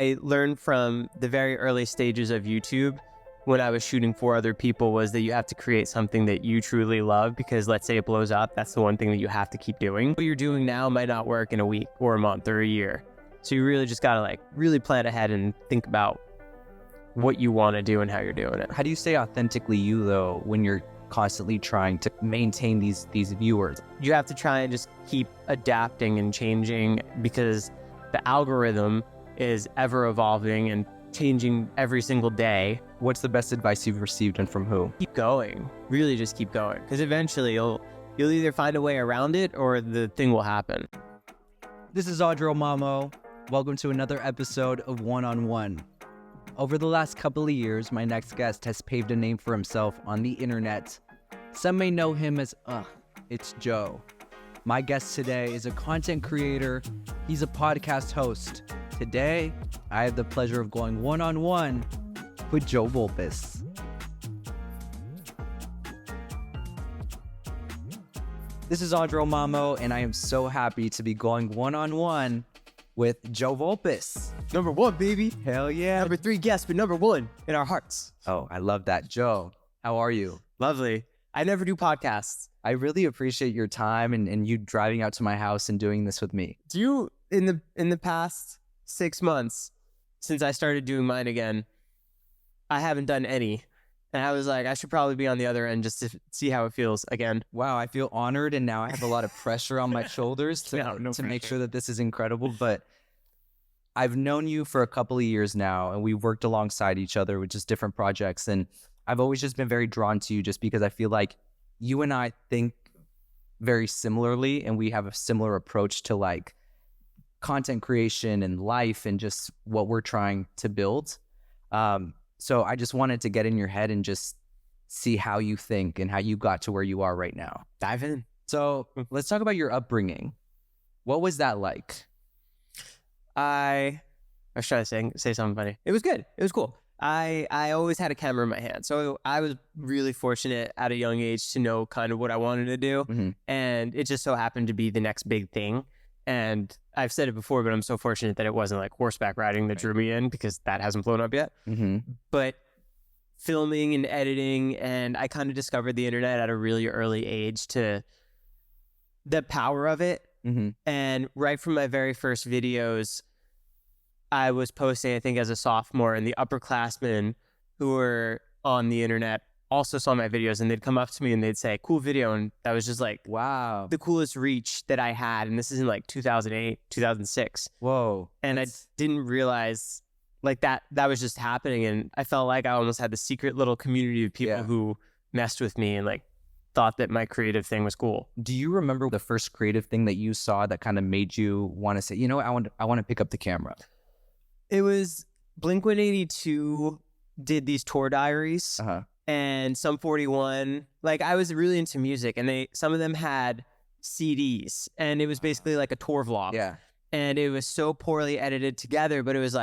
I learned from the very early stages of YouTube when I was shooting for other people was that you have to create something that you truly love, because let's say it blows up, that's the one thing that you have to keep doing. What you're doing now might not work in a week or a month or a year. So you really just gotta really plan ahead and think about what you want to do and how you're doing it. How do you stay authentically you though when you're constantly trying to maintain these viewers? You have to try and just keep adapting and changing, because the algorithm is ever evolving and changing every single day. What's the best advice you've received and from who? Keep going. Really just keep going, because eventually you'll either find a way around it or the thing will happen. This is Andro Mammo. Welcome to another episode of One-on-One. Over the last couple of years, my next guest has paved a name for himself on the internet. Some may know him as, it's Joe. My guest today is a content creator. He's a podcast host. Today, I have the pleasure of going one-on-one with Joe Vulpis. This is Andro Mammo, and I am so happy to be going one-on-one with Joe Vulpis. Number one, baby. Hell yeah. Number three guest, but number one in our hearts. Oh, I love that. Joe, how are you? Lovely. I never do podcasts. I really appreciate your time and you driving out to my house and doing this with me. Do you, in the past 6 months, since I started doing mine again, I haven't done any. And I was like, I should probably be on the other end just to see how it feels again. Wow, I feel honored, and now I have a lot of pressure on my shoulders to make sure that this is incredible. But I've known you for a couple of years now, and we've worked alongside each other with just different projects. And I've always just been very drawn to you just because I feel like you and I think very similarly, and we have a similar approach to content creation and life and just what we're trying to build. So I just wanted to get in your head and just see how you think and how you got to where you are right now. Dive in. So let's talk about your upbringing. What was that like? I was trying to say something funny. It was good. It was cool. I always had a camera in my hand. So I was really fortunate at a young age to know kind of what I wanted to do. Mm-hmm. And it just so happened to be the next big thing. And I've said it before, but I'm so fortunate that it wasn't horseback riding that drew me in, because that hasn't blown up yet. Mm-hmm. But filming and editing, and I kind of discovered the internet at a really early age, to the power of it. Mm-hmm. And right from my very first videos, I was posting, I think as a sophomore, and the upperclassmen who were on the internet also saw my videos, and they'd come up to me and they'd say, cool video. And that was just wow, the coolest reach that I had. And this is in 2008, 2006. Whoa. And I didn't realize that was just happening. And I felt like I almost had the secret little community of people who messed with me and thought that my creative thing was cool. Do you remember the first creative thing that you saw that kind of made you want to say, I want to pick up the camera? It was Blink-182 did these tour diaries. Uh-huh. And Sum 41, I was really into music, and some of them had CDs, and it was basically like a tour vlog. Yeah. And it was so poorly edited together, but it was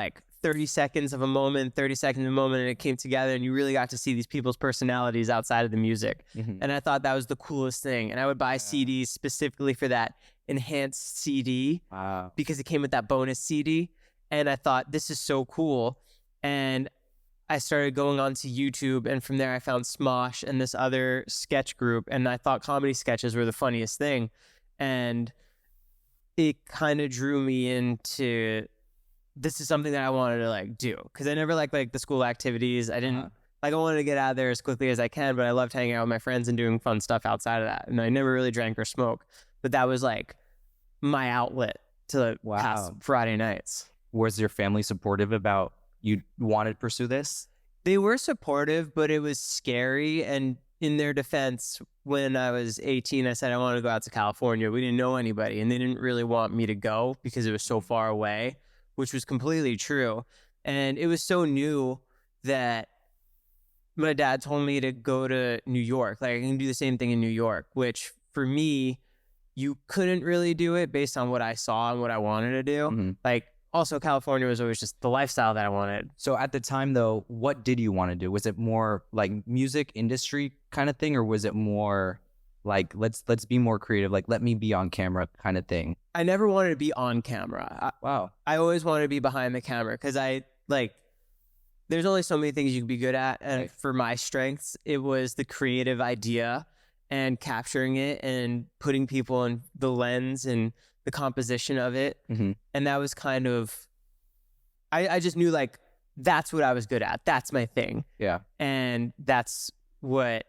30 seconds of a moment, and it came together, and you really got to see these people's personalities outside of the music. Mm-hmm. And I thought that was the coolest thing. And I would buy CDs specifically for that enhanced CD. Wow. Because it came with that bonus CD. And I thought, this is so cool. And I started going onto YouTube, and from there I found Smosh and this other sketch group, and I thought comedy sketches were the funniest thing. And it kind of drew me into, this is something that I wanted to do, because I never liked the school activities. I didn't I wanted to get out of there as quickly as I can, but I loved hanging out with my friends and doing fun stuff outside of that. And I never really drank or smoked, but that was my outlet to pass Friday nights. Was your family supportive about you wanted to pursue this? They were supportive, but it was scary. And in their defense, when I was 18, I said I wanted to go out to California. We didn't know anybody, and they didn't really want me to go because it was so far away, which was completely true. And it was so new that my dad told me to go to New York. I can do the same thing in New York, which for me, you couldn't really do it based on what I saw and what I wanted to do. Mm-hmm. Also, California was always just the lifestyle that I wanted. So at the time, though, what did you want to do? Was it more music industry kind of thing, or was it more Like, let's be more creative. Like, let me be on camera kind of thing. I never wanted to be on camera. Wow. I always wanted to be behind the camera because there's only so many things you can be good at. And Right. for my strengths, it was the creative idea and capturing it and putting people in the lens and the composition of it. Mm-hmm. And that was kind of, I just knew like, that's what I was good at. That's my thing. Yeah. And that's what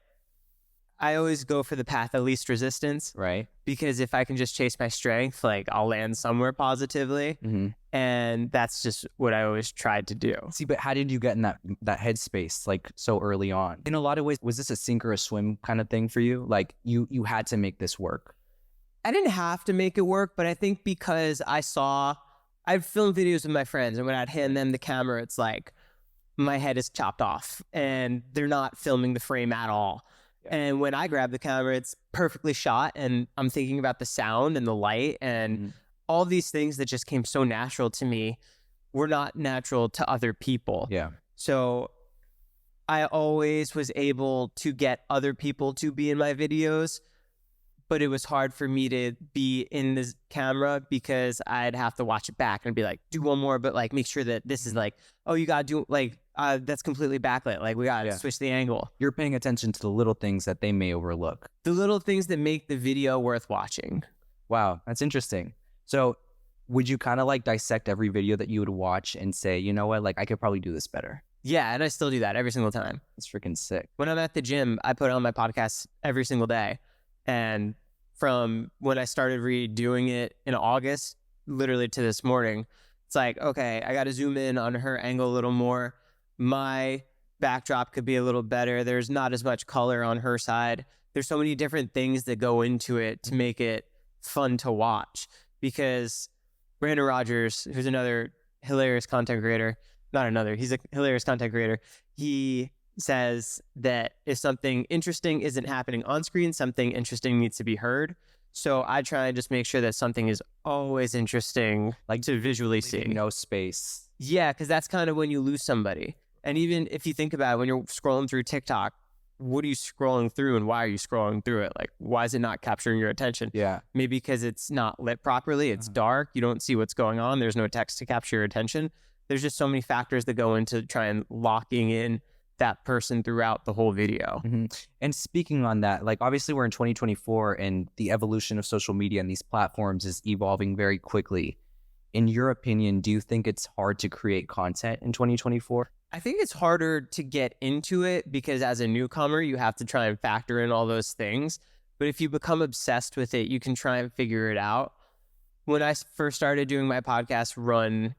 I always go for, the path of least resistance. Right. Because if I can just chase my strength, like I'll land somewhere positively. Mm-hmm. And that's just what I always tried to do. See, but how did you get in that headspace like so early on? In a lot of ways, was this a sink or a swim kind of thing for you? Like you had to make this work. I didn't have to make it work, but I think because I'd film videos with my friends, and when I'd hand them the camera, it's like my head is chopped off and they're not filming the frame at all. And when I grab the camera, it's perfectly shot, and I'm thinking about the sound and the light and all these things that just came so natural to me were not natural to other people. Yeah. So I always was able to get other people to be in my videos, but it was hard for me to be in the camera because I'd have to watch it back and be like, do one more, but like make sure that this is like, oh, you got to do like, that's completely backlit. Like we got to switch the angle. You're paying attention to the little things that they may overlook. The little things that make the video worth watching. Wow, that's interesting. So would you kind of like dissect every video that you would watch and say, you know what, like I could probably do this better? Yeah, and I still do that every single time. It's freaking sick. When I'm at the gym, I put on my podcast every single day. And from when I started redoing it in August, literally to this morning, it's like, okay, I got to zoom in on her angle a little more. My backdrop could be a little better. There's not as much color on her side. There's so many different things that go into it to make it fun to watch. Because Brandon Rogers, who's another hilarious content creator, he's a hilarious content creator. He says that if something interesting isn't happening on screen, something interesting needs to be heard. So I try and just make sure that something is always interesting, like to visually see. No space. Yeah, because that's kind of when you lose somebody. And even if you think about it, when you're scrolling through TikTok, what are you scrolling through and why are you scrolling through it? Like, why is it not capturing your attention? Yeah. Maybe because it's not lit properly. It's dark. You don't see what's going on. There's no text to capture your attention. There's just so many factors that go into trying locking in that person throughout the whole video. Mm-hmm. And speaking on that, like obviously we're in 2024 and the evolution of social media and these platforms is evolving very quickly. In your opinion, do you think it's hard to create content in 2024? I think it's harder to get into it because as a newcomer, you have to try and factor in all those things. But if you become obsessed with it, you can try and figure it out. When I first started doing my podcast run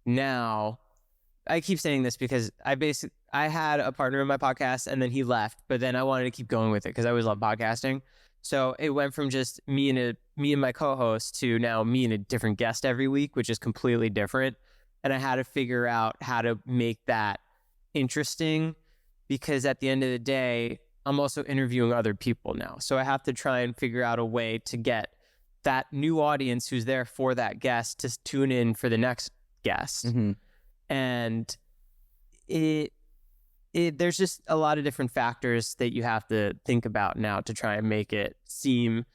now, I keep saying this because I had a partner in my podcast and then he left, but then I wanted to keep going with it because I always loved podcasting. So it went from just me and my co-host to now me and a different guest every week, which is completely different. And I had to figure out how to make that interesting because at the end of the day, I'm also interviewing other people now. So I have to try and figure out a way to get that new audience who's there for that guest to tune in for the next guest. Mm-hmm. And there's just a lot of different factors that you have to think about now to try and make it seem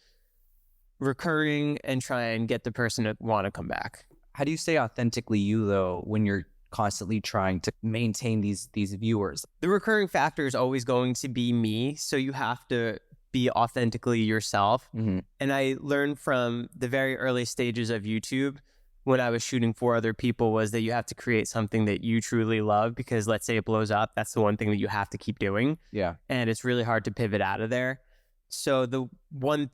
recurring and try and get the person to want to come back. How do you stay authentically you though when you're constantly trying to maintain these viewers? The recurring factor is always going to be me, so you have to be authentically yourself. Mm-hmm. And I learned from the very early stages of YouTube when I was shooting for other people was that you have to create something that you truly love because let's say it blows up, that's the one thing that you have to keep doing. Yeah. And it's really hard to pivot out of there. So the one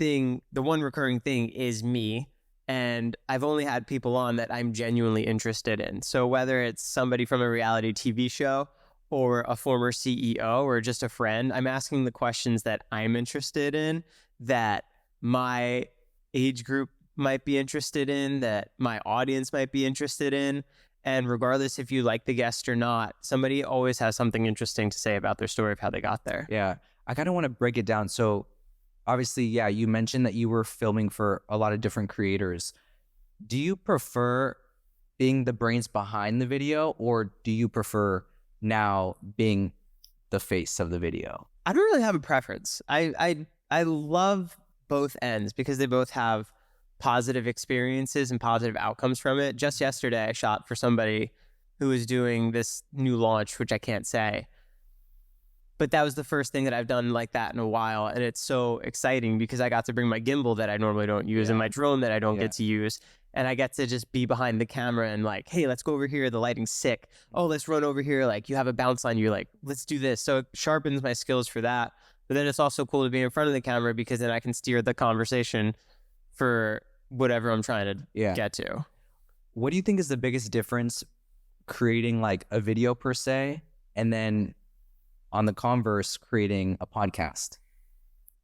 recurring thing is me. And I've only had people on that I'm genuinely interested in. So whether it's somebody from a reality TV show or a former CEO or just a friend, I'm asking the questions that I'm interested in, that my age group might be interested in, that my audience might be interested in. And regardless if you like the guest or not, somebody always has something interesting to say about their story of how they got there. Yeah. I kind of want to break it down. So obviously, yeah, you mentioned that you were filming for a lot of different creators. Do you prefer being the brains behind the video or do you prefer now being the face of the video? I don't really have a preference. I I love both ends because they both have positive experiences and positive outcomes from it. Just yesterday, I shot for somebody who was doing this new launch, which I can't say. But that was the first thing that I've done like that in a while. And it's so exciting because I got to bring my gimbal that I normally don't use and my drone that I don't get to use. And I get to just be behind the camera and like, hey, let's go over here. The lighting's sick. Oh, let's run over here. Like you have a bounce line. You're like, let's do this. So it sharpens my skills for that. But then it's also cool to be in front of the camera because then I can steer the conversation for whatever I'm trying to get to. What do you think is the biggest difference creating like a video per se and then on the converse creating a podcast?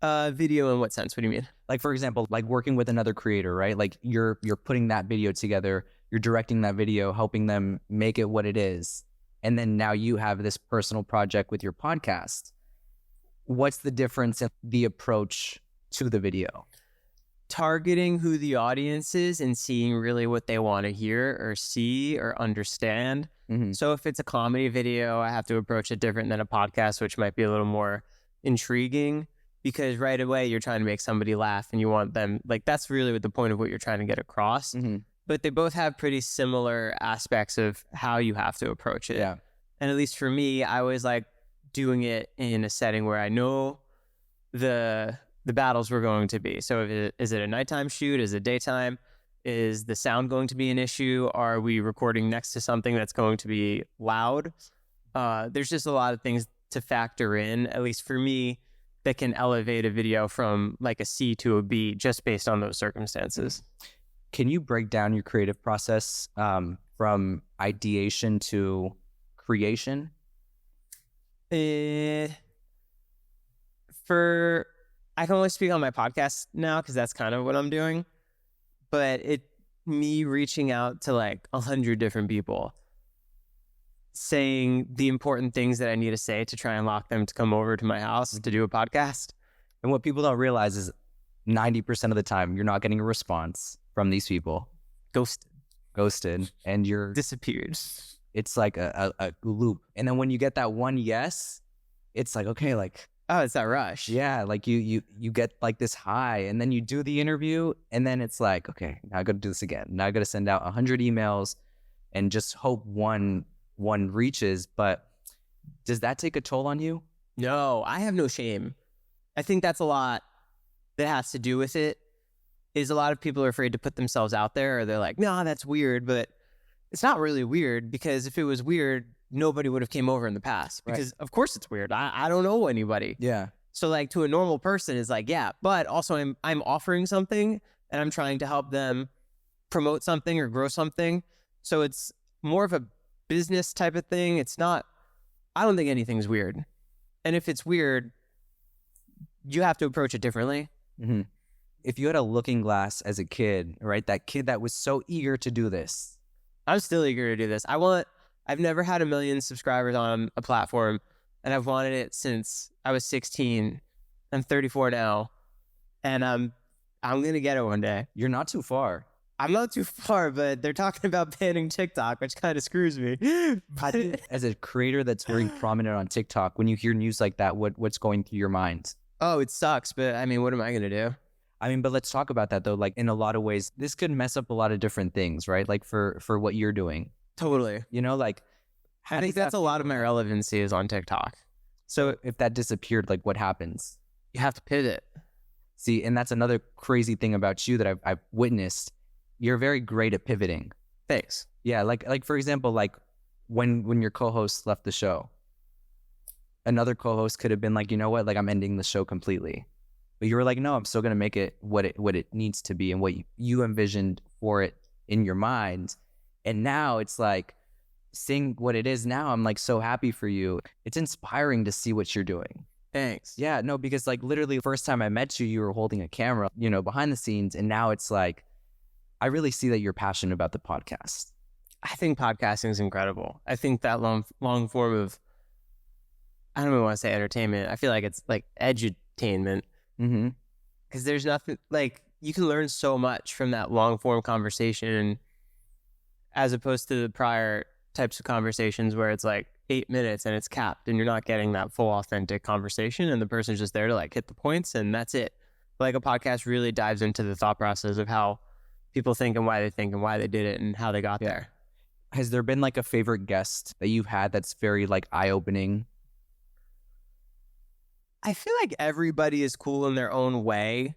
Video in what sense? What do you mean? Like, for example, like working with another creator, right? Like you're putting that video together, you're directing that video, helping them make it what it is. And then now you have this personal project with your podcast. What's the difference in the approach to the video? Targeting who the audience is and seeing really what they want to hear or see or understand. So if it's a comedy video, I have to approach it different than a podcast, which might be a little more intriguing because right away you're trying to make somebody laugh and you want them, like that's really what the point of what you're trying to get across. But they both have pretty similar aspects of how you have to approach it. Yeah. And at least for me, I always like doing it in a setting where I know the battles were going to be. So is it a nighttime shoot? Is it daytime? Is the sound going to be an issue? Are we recording next to something that's going to be loud? There's just a lot of things to factor in, at least for me, that can elevate a video from like a C to a B just based on those circumstances. Can you break down your creative process from ideation to creation? I can only speak on my podcast now because that's kind of what I'm doing. But me reaching out to like 100 different people, saying the important things that I need to say to try and lock them to come over to my house to do a podcast. And what people don't realize is 90% of the time, you're not getting a response from these people. Ghosted. And you're disappeared. It's like a loop. And then when you get that one yes, it's like, okay, like, oh, it's that rush. Yeah, like you get like this high and then you do the interview and then it's like, okay, now I got to do this again. Now I got to send out 100 emails and just hope one reaches. But does that take a toll on you? No, I have no shame. I think that's a lot that has to do with it. Is a lot of people are afraid to put themselves out there or they're like, no, that's weird. But it's not really weird because if it was weird, nobody would have came over in the past because of course it's weird. I don't know anybody. Yeah. So like to a normal person is like, yeah, but also I'm offering something and I'm trying to help them promote something or grow something. So it's more of a business type of thing. It's not, I don't think anything's weird. And if it's weird, you have to approach it differently. If you had a looking glass as a kid, right? That kid that was so eager to do this. I'm still eager to do this. I've never had 1 million subscribers on a platform, and I've wanted it since I was 16. I'm 34 now, and I'm gonna get it one day. You're not too far. I'm not too far, but they're talking about banning TikTok, which kind of screws me. As a creator that's very prominent on TikTok, when you hear news like that, what's going through your mind? Oh, it sucks, but I mean, what am I gonna do? I mean, but let's talk about that though. Like in a lot of ways, this could mess up a lot of different things, right? Like for what you're doing. Totally. You know, like I think that's a lot of my relevancy is on TikTok. So if that disappeared, like what happens? You have to pivot. See, and that's another crazy thing about you that I've witnessed. You're very great at pivoting. Thanks. Yeah, like for example, like when your co-host left the show, another co-host could have been like, you know what, like I'm ending the show completely. But you were like, no, I'm still gonna make it what it needs to be and what you envisioned for it in your mind. And now it's like seeing what it is now, I'm like so happy for you. It's inspiring to see what you're doing. Thanks. Yeah, no, because like literally the first time I met you, you were holding a camera, you know, behind the scenes. And now it's like, I really see that you're passionate about the podcast. I think podcasting is incredible. I think that long form of, I don't even want to say entertainment. I feel like it's like edutainment. Because there's nothing, like you can learn so much from that long form conversation as opposed to the prior types of conversations where it's like 8 minutes and it's capped and you're not getting that full authentic conversation, and the person's just there to like hit the points and that's it. Like a podcast really dives into the thought process of how people think and why they did it and how they got there. Has there been like a favorite guest that you've had that's very like eye-opening? I feel like everybody is cool in their own way.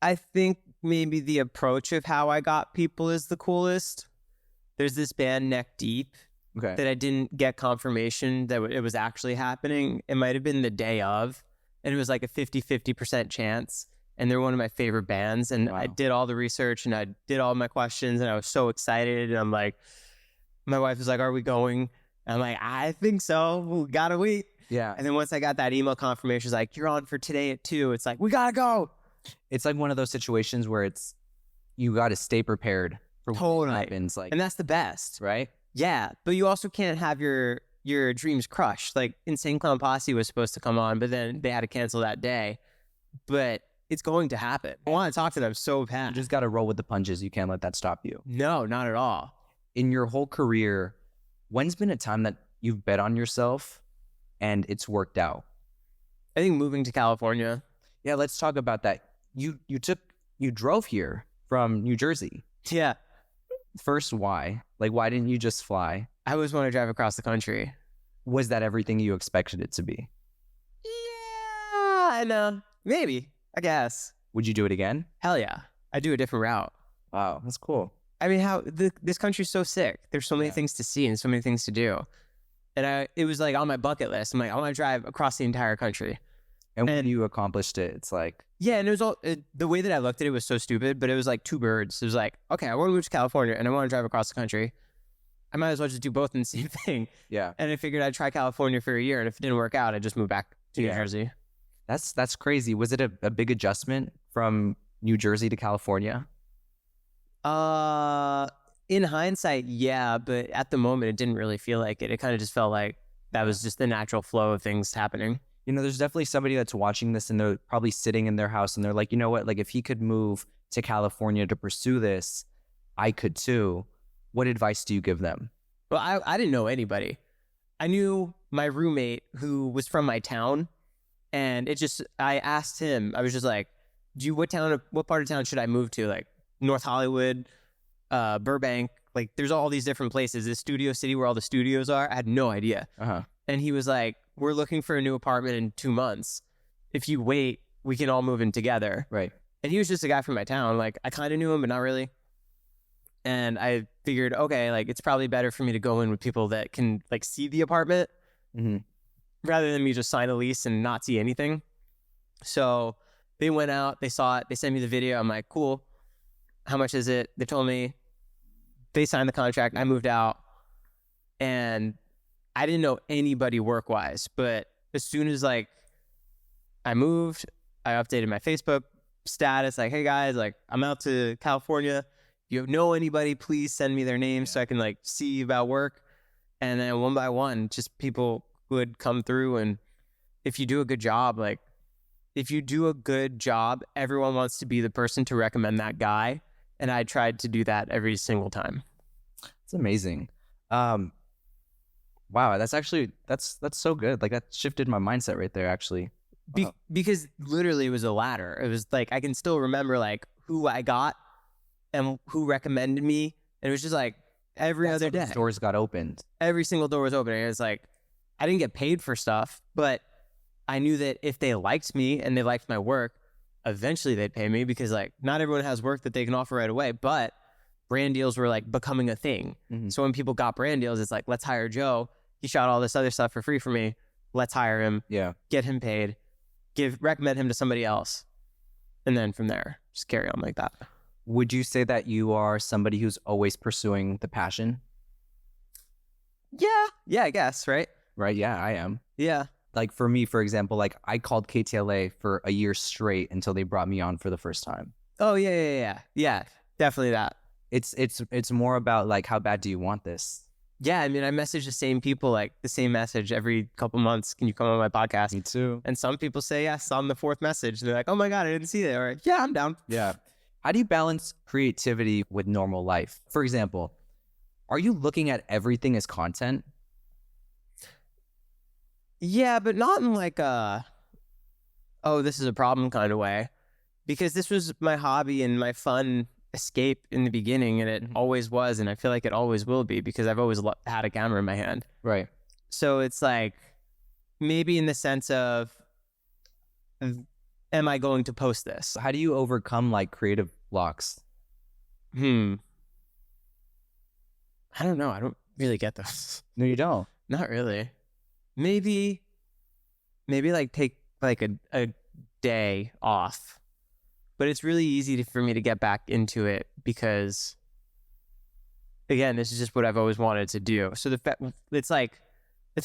I think maybe the approach of how I got people is the coolest. There's this band Neck Deep that I didn't get confirmation that it was actually happening. It might have been the day of, and it was like a 50% chance. And they're one of my favorite bands. And I did all the research and I did all my questions and I was so excited. And I'm like, my wife was like, are we going? And I'm like, I think so. We gotta wait. Yeah. And then once I got that email confirmation, it's like, you're on for today at 2. It's like, we gotta go. It's like one of those situations where it's, you got to stay prepared for what happens. Like, and that's the best. Right? Yeah. But you also can't have your dreams crushed. Like Insane Clown Posse was supposed to come on, but then they had to cancel that day. But it's going to happen. I want to talk to them so bad. You just got to roll with the punches. You can't let that stop you. No, not at all. In your whole career, when's been a time that you've bet on yourself and it's worked out? I think moving to California. Yeah, let's talk about that. You drove here from New Jersey. Yeah. First, why? Like, why didn't you just fly? I always want to drive across the country. Was that everything you expected it to be? Yeah, I know. Maybe. I guess. Would you do it again? Hell yeah. I do a different route. Wow, that's cool. I mean, this country's so sick. There's so many things to see and so many things to do. And it was like on my bucket list. I'm like, I want to drive across the entire country. And when you accomplished it, it's like... Yeah, and it was the way that I looked at it was so stupid, but it was like two birds. It was like, okay, I want to move to California and I want to drive across the country. I might as well just do both in the same thing. Yeah. And I figured I'd try California for a year, and if it didn't work out, I'd just move back to New Jersey. That's crazy. Was it a big adjustment from New Jersey to California? In hindsight, yeah, but at the moment, it didn't really feel like it. It kind of just felt like that was just the natural flow of things happening. You know, there's definitely somebody that's watching this and they're probably sitting in their house and they're like, you know what? Like, if he could move to California to pursue this, I could too. What advice do you give them? Well, I didn't know anybody. I knew my roommate who was from my town. And I asked him, I was just like, what part of town should I move to? Like North Hollywood, Burbank, like there's all these different places. This Studio City where all the studios are, I had no idea. And he was like, we're looking for a new apartment in 2 months. If you wait, we can all move in together. Right. And he was just a guy from my town. Like I kind of knew him, but not really. And I figured, okay, like it's probably better for me to go in with people that can like see the apartment. Rather than me just sign a lease and not see anything. So they went out, they saw it, they sent me the video. I'm like, cool. How much is it? They told me. They signed the contract. I moved out. And I didn't know anybody work-wise. But as soon as like I moved, I updated my Facebook status. Like, hey guys, like I'm out to California. If you know anybody, please send me their names so I can like see about work. And then one by one, just people would come through, and if you do a good job, everyone wants to be the person to recommend that guy, and I tried to do that every single time. It's amazing. Wow, that's so good. Like that shifted my mindset right there, actually. Because literally it was a ladder. It was like I can still remember like who I got and who recommended me, and it was just like every other day doors got opened. Every single door was open, and it's like I didn't get paid for stuff, but I knew that if they liked me and they liked my work, eventually they'd pay me, because like not everyone has work that they can offer right away, but brand deals were like becoming a thing. So when people got brand deals, it's like, let's hire Joe. He shot all this other stuff for free for me. Let's hire him. Yeah. Get him paid. Recommend him to somebody else. And then from there, just carry on like that. Would you say that you are somebody who's always pursuing the passion? Yeah, I guess, right? Right, yeah, I am. Yeah. Like for me, for example, like I called KTLA for a year straight until they brought me on for the first time. Oh, yeah. Yeah, definitely that. It's more about like, how bad do you want this? Yeah, I mean, I message the same people, like the same message every couple months. Can you come on my podcast? Me too. And some people say yes on the fourth message. They're like, oh my God, I didn't see that. Or yeah, I'm down. Yeah. How do you balance creativity with normal life? For example, Are you looking at everything as content? Yeah, but not in like a, oh, this is a problem kind of way. Because this was my hobby and my fun escape in the beginning, and it always was, and I feel like it always will be because I've always had a camera in my hand. Right. So it's like, maybe in the sense of, am I going to post this? How do you overcome like creative blocks? I don't know. I don't really get those. No, you don't. Not really. Maybe like take like a day off. But it's really easy for me to get back into it because, again, this is just what I've always wanted to do. So it's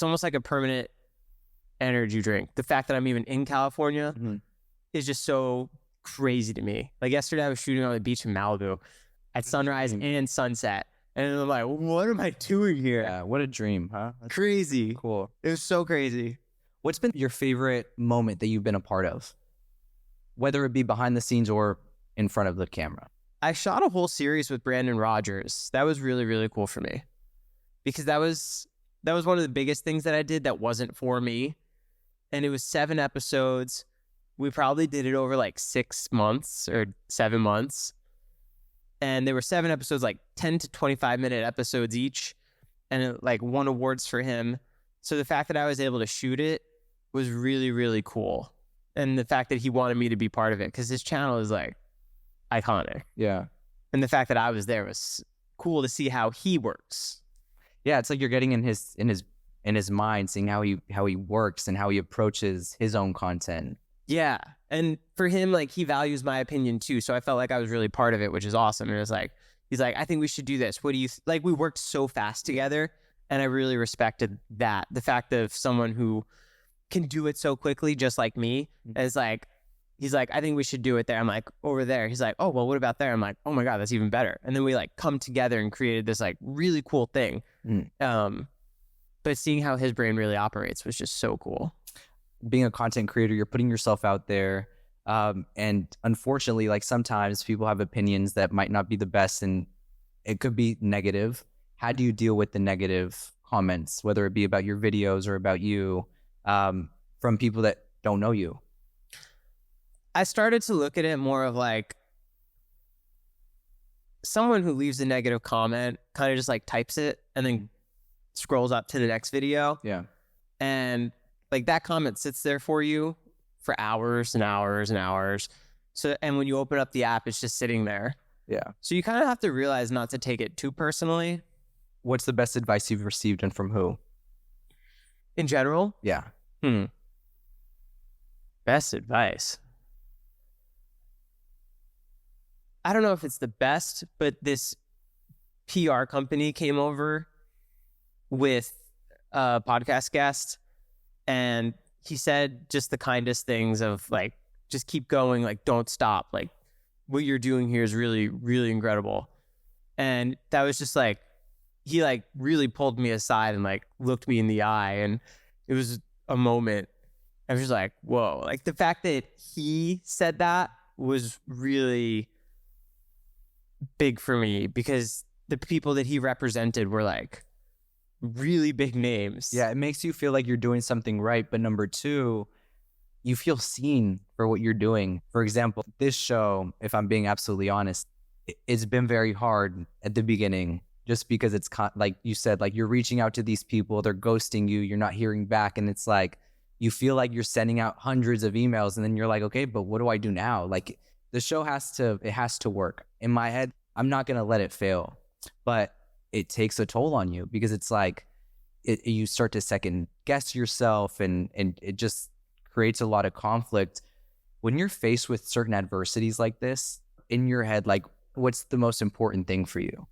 almost like a permanent energy drink. The fact that I'm even in California is just so crazy to me. Like yesterday, I was shooting on the beach in Malibu at sunrise and sunset. And I'm like, what am I doing here? Yeah, what a dream, huh? That's crazy. Cool. It was so crazy. What's been your favorite moment that you've been a part of? Whether it be behind the scenes or in front of the camera. I shot a whole series with Brandon Rogers. That was really, really cool for me. Because that was one of the biggest things that I did that wasn't for me. And it was 7 episodes. We probably did it over like 6 months or 7 months. And there were 7 episodes, like 10 to 25-minute episodes each. And it like won awards for him. So the fact that I was able to shoot it was really, really cool. And the fact that he wanted me to be part of it, because his channel is like iconic. Yeah. And the fact that I was there was cool to see how he works. Yeah, it's like you're getting in his mind, seeing how he works and how he approaches his own content. Yeah. And for him, like, he values my opinion too. So I felt like I was really part of it, which is awesome. And it was like, he's like, I think we should do this. What do you like? We worked so fast together, and I really respected that. The fact of someone who can do it so quickly, just like me. It's like, he's like, I think we should do it there. I'm like, over there. He's like, oh, well, what about there? I'm like, oh my God, that's even better. And then we like come together and created this like really cool thing. But seeing how his brain really operates was just so cool. Being a content creator, you're putting yourself out there. And unfortunately, like sometimes people have opinions that might not be the best, and it could be negative. How do you deal with the negative comments, whether it be about your videos or about you? From people that don't know you? I started to look at it more of like someone who leaves a negative comment kind of just like types it and then scrolls up to the next video. Yeah. And like that comment sits there for you for hours and hours and hours. So, and when you open up the app, it's just sitting there. Yeah. So you kind of have to realize not to take it too personally. What's the best advice you've received, and from who? In general? Yeah. Best advice. I don't know if it's the best, but this PR company came over with a podcast guest, and he said just the kindest things of like, just keep going, like don't stop. Like what you're doing here is really, really incredible. And that was just like, he like really pulled me aside and like looked me in the eye, and it was a moment. I was just like, whoa. Like the fact that he said that was really big for me, because the people that he represented were like really big names. Yeah, it makes you feel like you're doing something right. But number two, you feel seen for what you're doing. For example, this show, if I'm being absolutely honest, it's been very hard at the beginning, just because it's like you said, like you're reaching out to these people, they're ghosting you, you're not hearing back. And it's like, you feel like you're sending out hundreds of emails, and then you're like, okay, but what do I do now? Like the show has to work. In my head, I'm not going to let it fail, but it takes a toll on you, because it's like, you start to second guess yourself, and it just creates a lot of conflict. When you're faced with certain adversities like this, in your head, like what's the most important thing for you?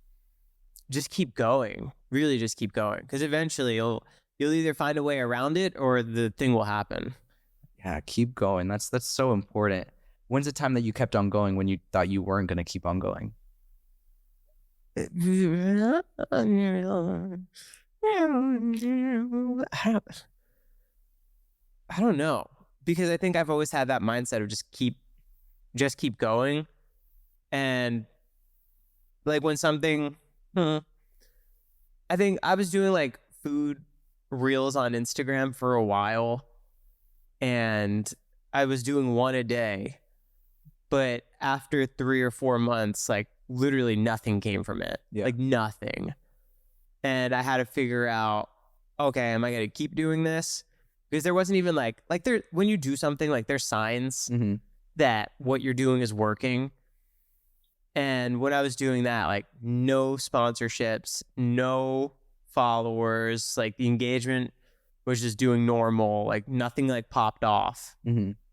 Just keep going. Really just keep going. Because eventually you'll either find a way around it or the thing will happen. Yeah, keep going. That's so important. When's the time that you kept on going when you thought you weren't going to keep on going? I don't know. Because I think I've always had that mindset of just keep going. And like when something I think I was doing like food reels on Instagram for a while, and I was doing one a day. But after 3 or 4 months, like literally nothing came from it. Yeah. Like nothing. And I had to figure out, okay, am I going to keep doing this? Because there wasn't even like there, when you do something, like there's signs that what you're doing is working. And when I was doing that, like no sponsorships, no followers, like the engagement was just doing normal, like nothing like popped off.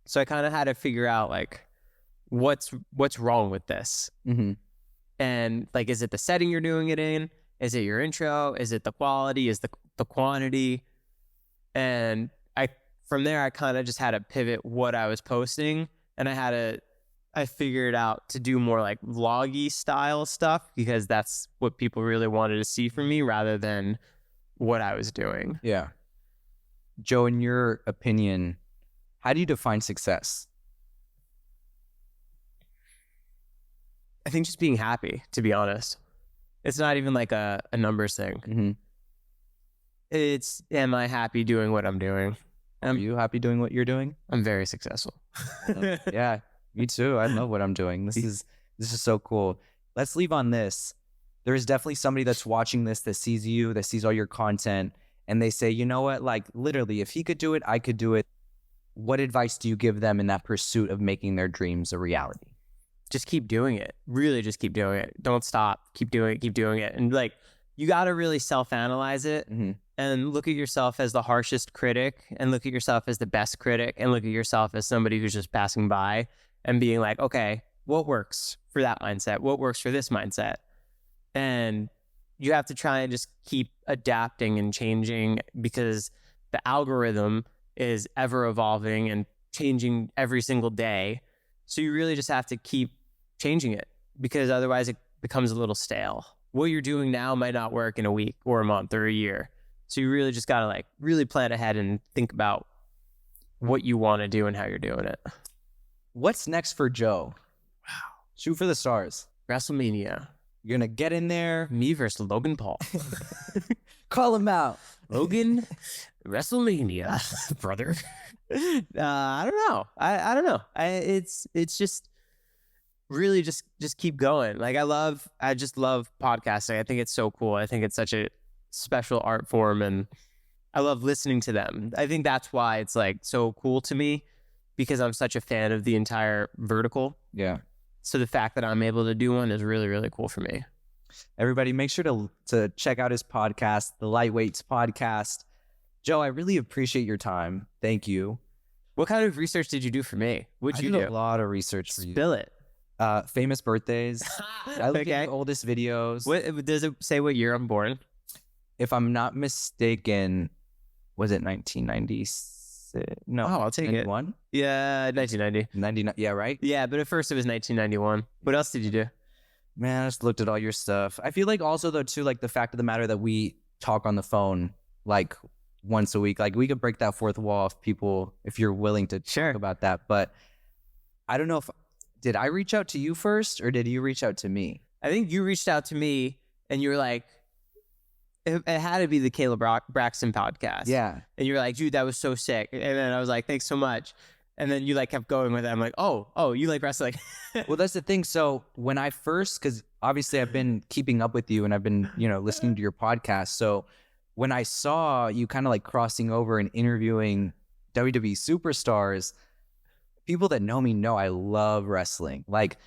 So I kind of had to figure out like, what's wrong with this? And like, is it the setting you're doing it in? Is it your intro? Is it the quality? Is the quantity? And from there I kind of just had to pivot what I was posting, and I figured out to do more like vloggy style stuff, because that's what people really wanted to see from me rather than what I was doing. Yeah. Joe, in your opinion, how do you define success? I think just being happy, to be honest. It's not even like a numbers thing. It's, am I happy doing what I'm doing? Are you happy doing what you're doing? I'm very successful. Yeah, me too. I love what I'm doing. This is so cool. Let's leave on this. There is definitely somebody that's watching this that sees you, that sees all your content, and they say, you know what, like literally, if he could do it, I could do it. What advice do you give them in that pursuit of making their dreams a reality? Just keep doing it. Really just keep doing it. Don't stop. Keep doing it. And like, you got to really self-analyze it and look at yourself as the harshest critic, and look at yourself as the best critic, and look at yourself as somebody who's just passing by and being like, okay, what works for that mindset? What works for this mindset? And you have to try and just keep adapting and changing, because the algorithm is ever evolving and changing every single day. So you really just have to keep changing it, because otherwise it becomes a little stale. What you're doing now might not work in a week or a month or a year. So you really just got to like really plan ahead and think about what you want to do and how you're doing it. What's next for Joe? Wow. Shoot for the stars. WrestleMania. You're going to get in there. Me versus Logan Paul. Call him out. Logan, WrestleMania, brother. I don't know. I don't know. It's just really just keep going. Like I just love podcasting. I think it's so cool. I think it's such a special art form, and I love listening to them. I think that's why it's like so cool to me, because I'm such a fan of the entire vertical. Yeah. So the fact that I'm able to do one is really, really cool for me. Everybody, make sure to check out his podcast, the Lightweights Podcast. Joe, I really appreciate your time. Thank you. What kind of research did you do for me? What'd you do? I did a lot of research for you. Spill it. Famous birthdays. I look at the oldest videos. What does it say? What year I'm born? If I'm not mistaken, was it 1996? No. Oh, I'll take 91? it. Yeah, 1990. 99. Yeah, right? Yeah, but at first it was 1991. What else did you do? Man, I just looked at all your stuff. I feel like also, though, too, like the fact of the matter that we talk on the phone like once a week, like we could break that fourth wall if people, if you're willing to talk about that. But I don't know if, did I reach out to you first or did you reach out to me? I think you reached out to me and you were like, it had to be the Caleb Braxton podcast. Yeah. And you were like, dude, that was so sick. And then I was like, thanks so much. And then you like kept going with it. I'm like, oh, you like wrestling. Well, that's the thing. So when I first, because obviously I've been keeping up with you and I've been, listening to your podcast. So when I saw you kind of like crossing over and interviewing WWE superstars, people that know me know I love wrestling. Like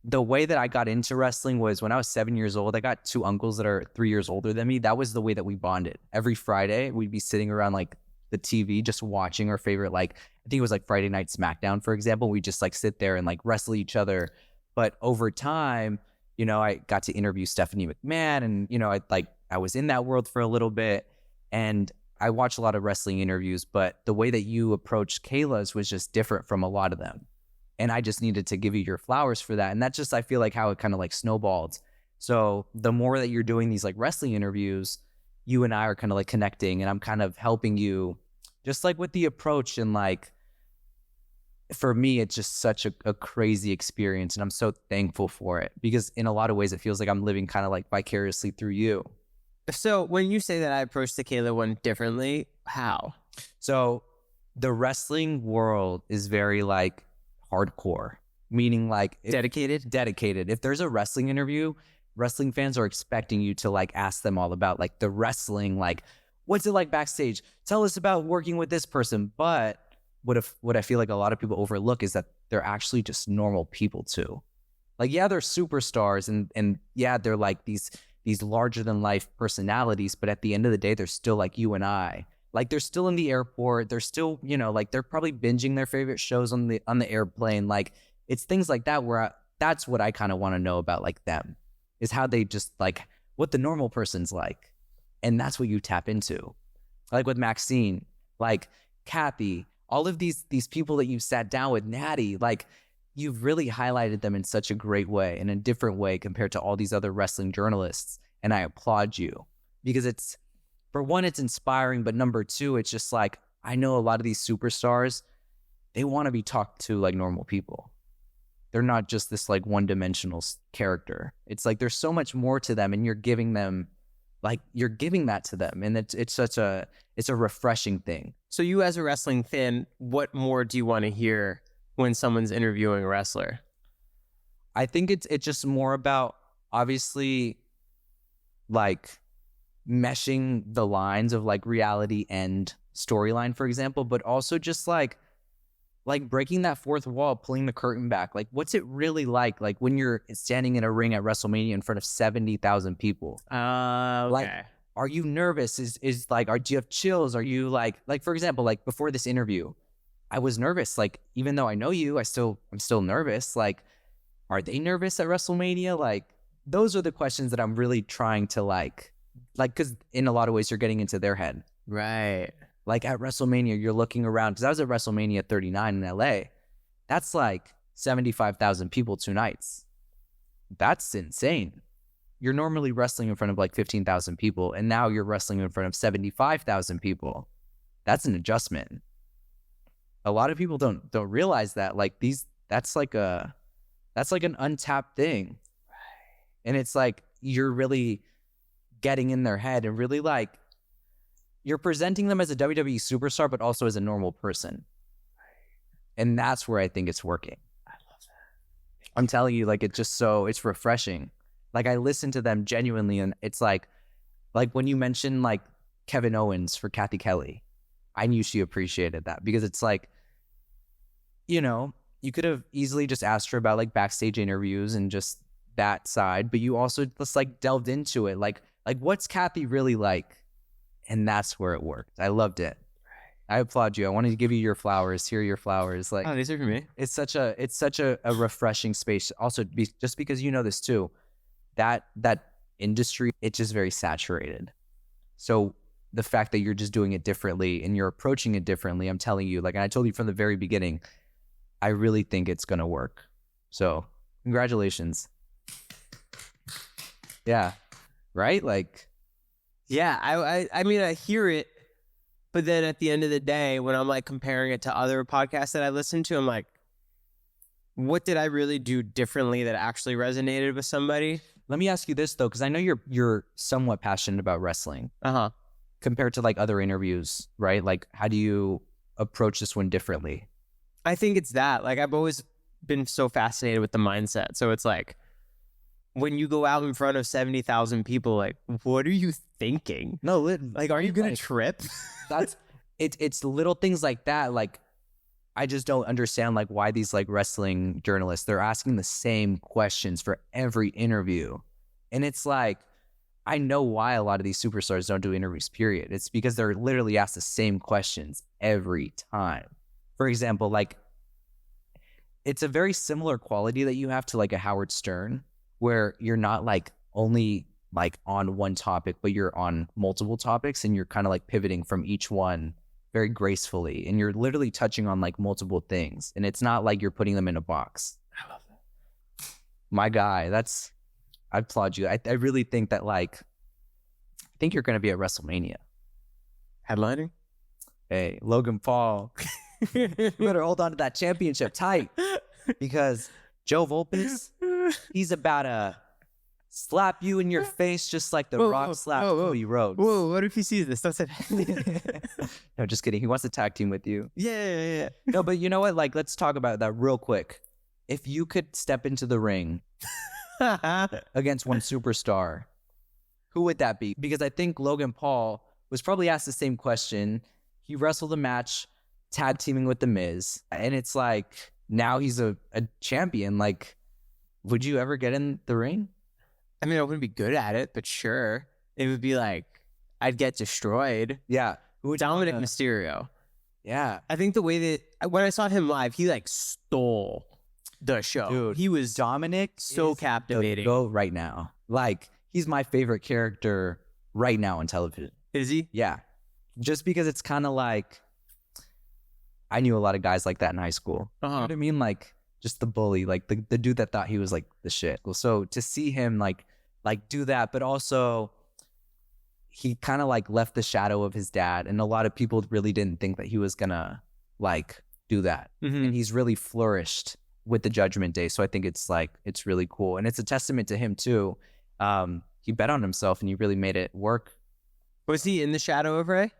the way that I got into wrestling was when I was 7 years old. I got two uncles that are 3 years older than me. That was the way that we bonded. Every Friday, we'd be sitting around like the TV, just watching our favorite, like, I think it was like Friday Night SmackDown, for example. We just like sit there and like wrestle each other. But over time, I got to interview Stephanie McMahon and, I was in that world for a little bit and I watched a lot of wrestling interviews, but the way that you approached Kayla's was just different from a lot of them. And I just needed to give you your flowers for that. And that's just, I feel like how it kind of like snowballed. So the more that you're doing these like wrestling interviews, you and I are kind of like connecting and I'm kind of helping you just like with the approach. And like, for me, it's just such a crazy experience. And I'm so thankful for it because in a lot of ways, it feels like I'm living kind of like vicariously through you. So when you say that I approached the Kayla one differently, how? So the wrestling world is very like hardcore, meaning like dedicated. If there's a wrestling interview, wrestling fans are expecting you to like ask them all about like the wrestling, like what's it like backstage? Tell us about working with this person. But what I feel like a lot of people overlook is that they're actually just normal people too. Like, yeah, they're superstars and yeah, they're like these larger than life personalities, but at the end of the day, they're still like you and I. Like they're still in the airport. They're still, you know, like they're probably binging their favorite shows on the airplane. Like it's things like that where that's what I kind of want to know about like them, is how they just like what the normal person's like. And that's what you tap into. Like with Maxine, like Kathy, all of these people that you've sat down with, Natty, like you've really highlighted them in such a great way, in a different way compared to all these other wrestling journalists. And I applaud you because it's, for one, it's inspiring, but number two, it's just like, I know a lot of these superstars, they want to be talked to like normal people. They're not just this like one-dimensional character. It's like there's so much more to them, and you're giving them, like you're giving that to them, and it's a refreshing thing. So you as a wrestling fan, what more do you want to hear when someone's interviewing a wrestler? I think it's just more about obviously like meshing the lines of like reality and storyline, for example, but also just like breaking that fourth wall, pulling the curtain back. Like, what's it really like when you're standing in a ring at WrestleMania in front of 70,000 people? Okay. Like, are you nervous? Is like, do you have chills? Are you like for example, like before this interview, I was nervous. Like, even though I know you, I'm still nervous. Like, are they nervous at WrestleMania? Like, those are the questions that I'm really trying to like, because in a lot of ways you're getting into their head. Right. Like at WrestleMania, you're looking around, because I was at WrestleMania 39 in LA. That's like 75,000 people 2 nights. That's insane. You're normally wrestling in front of like 15,000 people, and now you're wrestling in front of 75,000 people. That's an adjustment. A lot of people don't realize that. Like that's like an untapped thing. And it's like you're really getting in their head and really like you're presenting them as a WWE superstar, but also as a normal person. And that's where I think it's working. I love that. I'm telling you, like, it's refreshing. Like, I listen to them genuinely, and it's like when you mentioned like Kevin Owens for Kathy Kelly, I knew she appreciated that, because it's like, you know, you could have easily just asked her about like backstage interviews and just that side, but you also just like delved into it. Like what's Kathy really like? And that's where it worked. I loved it. I applaud you. I wanted to give you your flowers. Here are your flowers. Like, oh, these are for me. It's such a refreshing space. Also, just because you know this too, that industry, it's just very saturated. So the fact that you're just doing it differently and you're approaching it differently, I'm telling you, like, and I told you from the very beginning, I really think it's gonna work. So congratulations. Yeah. Right? Like, yeah, I mean, I hear it, but then at the end of the day, when I'm like comparing it to other podcasts that I listen to, I'm like, what did I really do differently that actually resonated with somebody? Let me ask you this though, because I know you're somewhat passionate about wrestling. Compared to like other interviews, right? Like, how do you approach this one differently? I think it's that. Like, I've always been so fascinated with the mindset. So it's like, when you go out in front of 70,000 people, like, what are you thinking? No, like, are you gonna trip? It's little things like that. Like, I just don't understand like why these like wrestling journalists, they're asking the same questions for every interview. And it's like, I know why a lot of these superstars don't do interviews, period. It's because they're literally asked the same questions every time. For example, like, it's a very similar quality that you have to like a Howard Stern, where you're not like only like on one topic, but you're on multiple topics, and you're kind of like pivoting from each one very gracefully, and you're literally touching on like multiple things, and it's not like you're putting them in a box. I love that. My guy, I applaud you. I really think that like, I think you're going to be at WrestleMania. Headlining? Hey, Logan Paul, you better hold on to that championship tight, because Joe Vulpis, he's about a slap you in your face just like the Rock slapped Cody Rhodes. Whoa, what if he sees this? Don't say that. No, just kidding. He wants to tag team with you. Yeah. No, but you know what? Like, let's talk about that real quick. If you could step into the ring against one superstar, who would that be? Because I think Logan Paul was probably asked the same question. He wrestled a match tag teaming with The Miz, and it's like, now he's a champion. Like, would you ever get in the ring? I mean, I wouldn't be good at it, but sure. It would be like, I'd get destroyed. Yeah. Dominic Mysterio. Yeah. I think the way that, when I saw him live, he like stole the show. Dude, he was Dominic so captivating. Go right now. Like, he's my favorite character right now on television. Is he? Yeah. Just because it's kind of like, I knew a lot of guys like that in high school. You know what I mean? Like, just the bully, like the dude that thought he was like the shit. So to see him like do that, but also he kind of like left the shadow of his dad, and a lot of people really didn't think that he was gonna like do that. And he's really flourished with the Judgment Day. So I think it's really cool, and it's a testament to him too. He bet on himself and he really made it work. Was he in the shadow of Ray?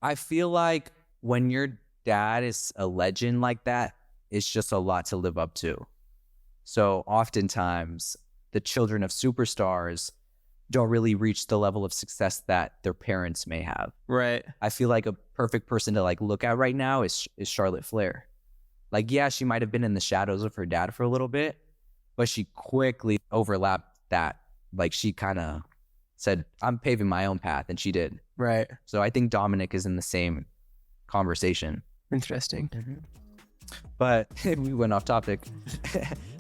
I feel like when your dad is a legend like that, it's just a lot to live up to. So oftentimes the children of superstars don't really reach the level of success that their parents may have. Right. I feel like a perfect person to like look at right now is Charlotte Flair. Like, yeah, she might have been in the shadows of her dad for a little bit, but she quickly overlapped that. Like, she kind of said, I'm paving my own path, and she did. Right. So I think Dominic is in the same conversation. Interesting. But we went off topic.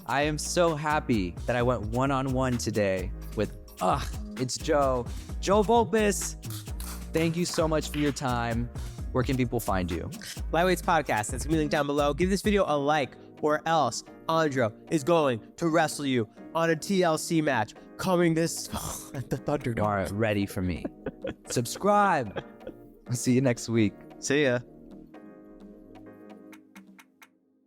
I am so happy that I went one-on-one today with, it's Joe Vulpis. Thank you so much for your time. Where can people find you? Lightweights Podcast. That's going to be linked down below. Give this video a like, or else Andro is going to wrestle you on a TLC match coming this at the Thunderdome. You are ready for me. Subscribe. I'll see you next week. See ya.